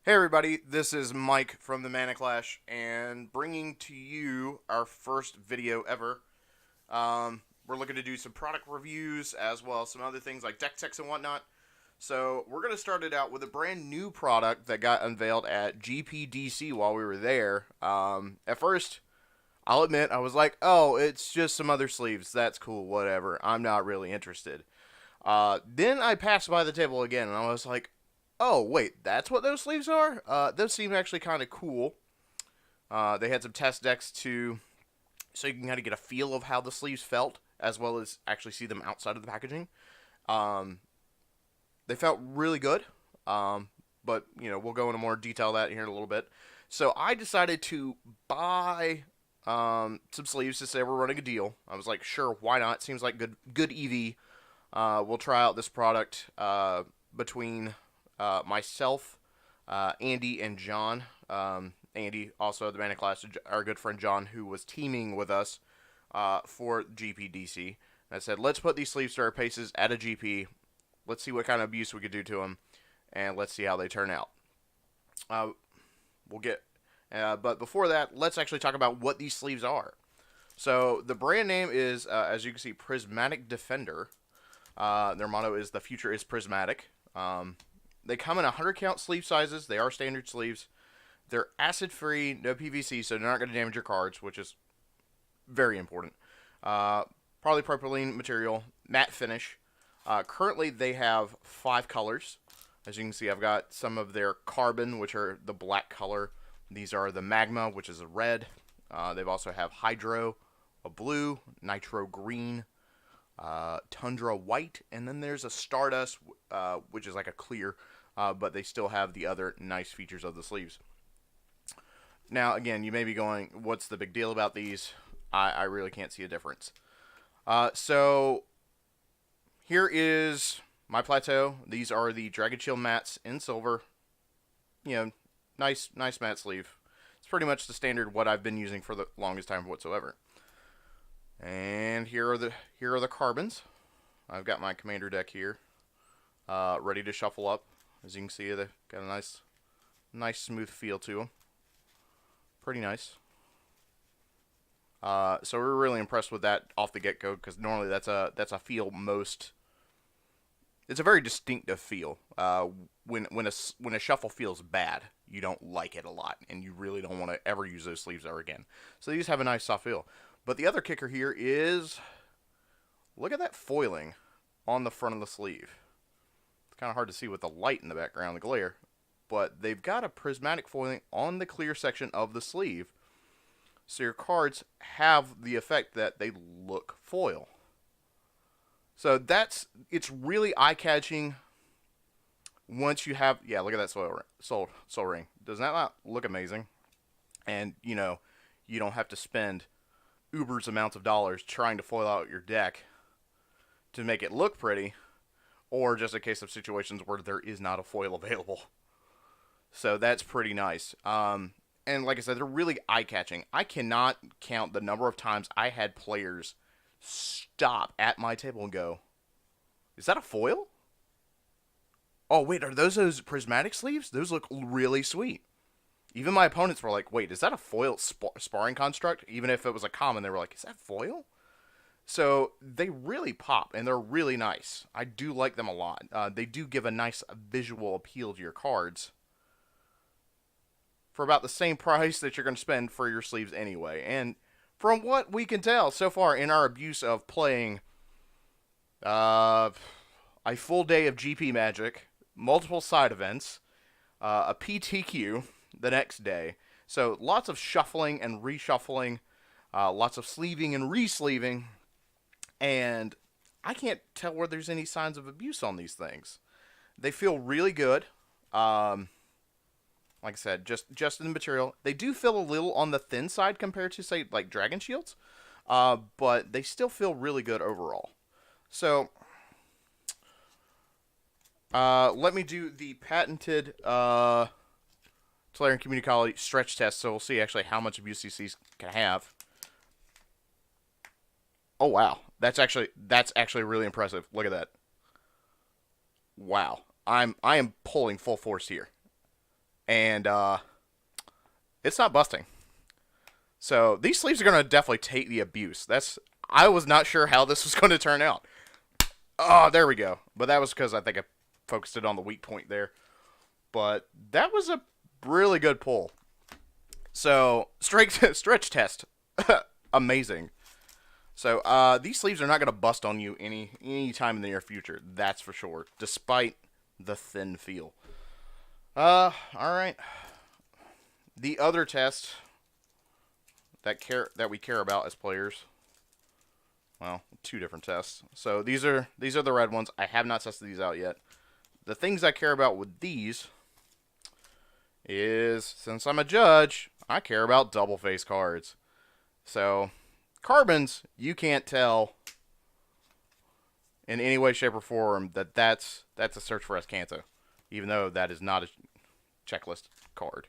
Hey everybody, this is Mike from the Maniclash, and bringing to you our first video ever. We're looking to do some product reviews as well as some other things like deck techs and whatnot. So we're going to start it out with a brand new product that got unveiled at GPDC while we were there. At first, I'll admit, I was like, oh, it's just some other sleeves. That's cool, whatever. I'm not really interested. Then I passed by the table again, and I was like, oh, wait, that's what those sleeves are? Those seem actually kind of cool. They had some test decks too, so you can kind of get a feel of how the sleeves felt, as well as actually see them outside of the packaging. They felt really good, but, we'll go into more detail of that here in a little bit. So I decided to buy some sleeves to say we're running a deal. I was like, sure, why not? Seems like good EV. We'll try out this product between myself, Andy, and John. Andy, also the Maniclash, our good friend John, who was teaming with us for GPDC. And I said, let's put these sleeves to our paces at a GP. Let's see what kind of abuse we could do to them, and let's see how they turn out. But before that, let's actually talk about what these sleeves are. So the brand name is, as you can see, Prismatic Defender. Their motto is "The future is prismatic." They come in 100 count sleeve sizes. They are standard sleeves. They're acid free, no PVC, so they're not going to damage your cards, which is very important. Polypropylene material, matte finish. Currently, they have 5 colors. As you can see, I've got some of their carbon, which are the black color. These are the magma, which is a red. They've also have hydro, a blue, nitro green, tundra white, and then there's a stardust, which is like a clear, but they still have the other nice features of the sleeves. Now, again, you may be going, what's the big deal about these? I really can't see a difference. So here is my plateau. These are the Dragon Shield mats in silver. Nice matte sleeve. It's pretty much the standard what I've been using for the longest time whatsoever. And here are the carbons. I've got my commander deck here, ready to shuffle up. As you can see, they've got a nice smooth feel to them. Pretty nice. So we're really impressed with that off the get-go, because normally that's a feel most. It's a very distinctive feel. When a shuffle feels bad, you don't like it a lot, and you really don't want to ever use those sleeves ever again. So these have a nice soft feel. But the other kicker here is, look at that foiling on the front of the sleeve. It's kind of hard to see with the light in the background, the glare. But they've got a prismatic foiling on the clear section of the sleeve. So your cards have the effect that they look foil. So it's really eye-catching once you have, yeah, look at that soul ring. Does that not look amazing? And, you don't have to spend Uber's amounts of dollars trying to foil out your deck to make it look pretty, or just a case of situations where there is not a foil available. So that's pretty nice. And like I said, they're really eye-catching. I cannot count the number of times I had players stop at my table and go, is that a foil? Oh, wait, are those prismatic sleeves? Those look really sweet. Even my opponents were like, wait, is that a foil sparring construct? Even if it was a common, they were like, is that foil? So they really pop, and they're really nice. I do like them a lot. They do give a nice visual appeal to your cards for about the same price that you're going to spend for your sleeves anyway. And from what we can tell so far in our abuse of playing a full day of GP Magic, multiple side events, a PTQ the next day. So lots of shuffling and reshuffling, lots of sleeving and re-sleeving, and I can't tell where there's any signs of abuse on these things. They feel really good. Like I said, just in the material. They do feel a little on the thin side compared to, say, like Dragon Shields, but they still feel really good overall. So let me do the patented Tolarian Community College stretch test, so we'll see actually how much abuse these can have. Oh wow, that's actually really impressive. Look at that. Wow, I am pulling full force here. and it's not busting. So these sleeves are going to definitely take the abuse. I was not sure how this was going to turn out. Oh, there we go. But that was because I think I focused it on the weak point there. But that was a really good pull. So, stretch test. Amazing. So, these sleeves are not going to bust on you any time in the near future. That's for sure. Despite the thin feel. Alright. The other test that we care about as players. Well, two different tests. So these are the red ones. I have not tested these out yet. The things I care about with these is, since I'm a judge, I care about double face cards. So carbons, you can't tell in any way, shape, or form that's a search for Escanto, even though that is not a checklist card.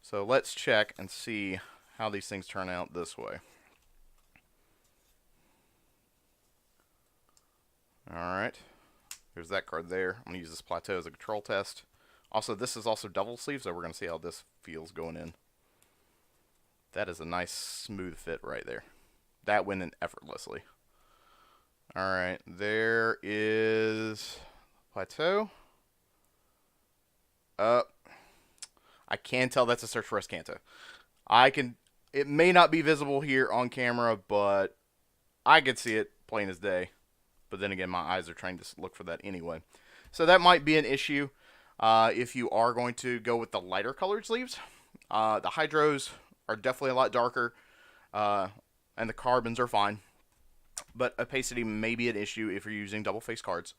So let's check and see how these things turn out this way. Alright, there's that card there. I'm going to use this plateau as a control test. Also, this is also double sleeve, so we're going to see how this feels going in. That is a nice smooth fit right there. That went in effortlessly. Alright, there is plateau. I can tell that's a search for Escanto. It may not be visible here on camera, but I can see it plain as day. But then again, my eyes are trying to look for that anyway. So that might be an issue if you are going to go with the lighter colored sleeves. The hydros are definitely a lot darker, and the carbons are fine. But opacity may be an issue if you're using double face cards.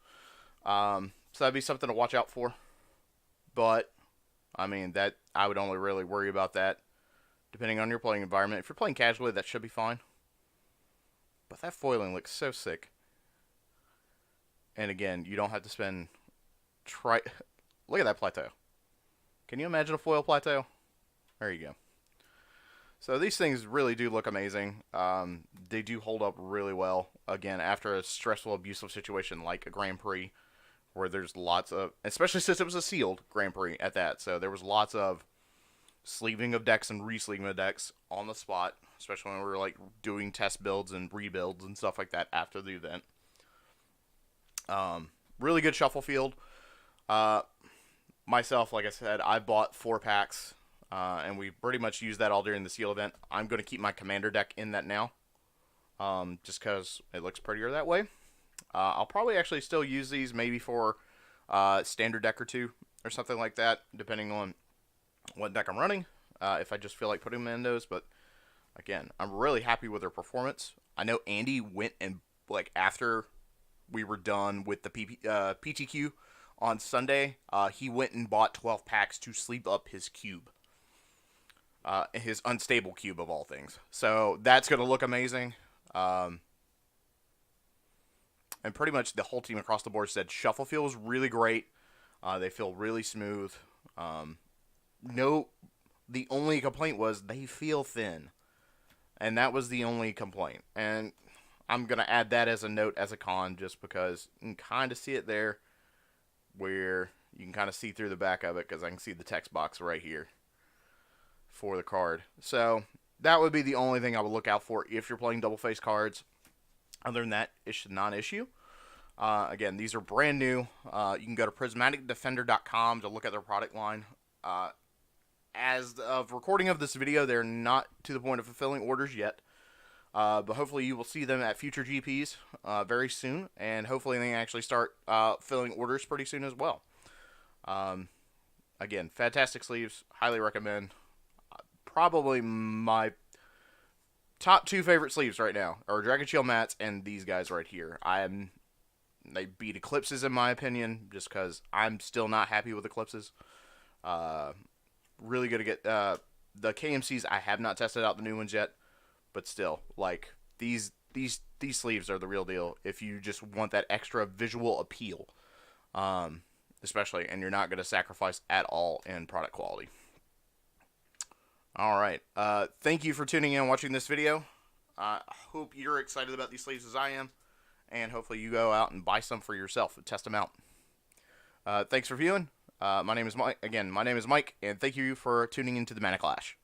So that'd be something to watch out for. But, I mean, that I would only really worry about that depending on your playing environment. If you're playing casually, that should be fine. But that foiling looks so sick. And again, you don't have to spend... Look at that plateau. Can you imagine a foil plateau? There you go. So these things really do look amazing. They do hold up really well. Again, after a stressful, abusive situation like a Grand Prix, where there's lots of... Especially since it was a sealed Grand Prix at that. So there was lots of sleeving of decks and re-sleeving of decks on the spot. Especially when we were like doing test builds and rebuilds and stuff like that after the event. Really good shuffle field. Myself, like I said, I bought 4 packs, and we pretty much used that all during the seal event. I'm going to keep my commander deck in that now, just because it looks prettier that way. I'll probably actually still use these maybe for standard deck or two, or something like that, depending on what deck I'm running, if I just feel like putting them in those. But again, I'm really happy with their performance. I know Andy went and, like, after we were done with the PTQ on Sunday, he went and bought 12 packs to sleeve up his cube. His unstable cube of all things. So that's going to look amazing. And pretty much the whole team across the board said shuffle feels really great. They feel really smooth. The only complaint was they feel thin. And that was the only complaint. And I'm going to add that as a note, as a con, just because you can kind of see it there, where you can kind of see through the back of it, because I can see the text box right here for the card. So that would be the only thing I would look out for if you're playing double face cards. Other than that, it's a non-issue. Again, these are brand new. You can go to prismaticdefender.com to look at their product line. As of recording of this video, they're not to the point of fulfilling orders yet. But hopefully you will see them at future GPs very soon, and hopefully they can actually start filling orders pretty soon as well. Again, fantastic sleeves, highly recommend. Probably my top 2 favorite sleeves right now are Dragon Shield mats and these guys right here. They beat Eclipses in my opinion, just because I'm still not happy with Eclipses. Really good to get the KMCs. I have not tested out the new ones yet. But still, like, these sleeves are the real deal if you just want that extra visual appeal. Especially, and you're not going to sacrifice at all in product quality. Alright, thank you for tuning in and watching this video. I hope you're excited about these sleeves as I am. And hopefully you go out and buy some for yourself and test them out. Thanks for viewing. My name is Mike. Again, my name is Mike, and thank you for tuning into the Mana Clash.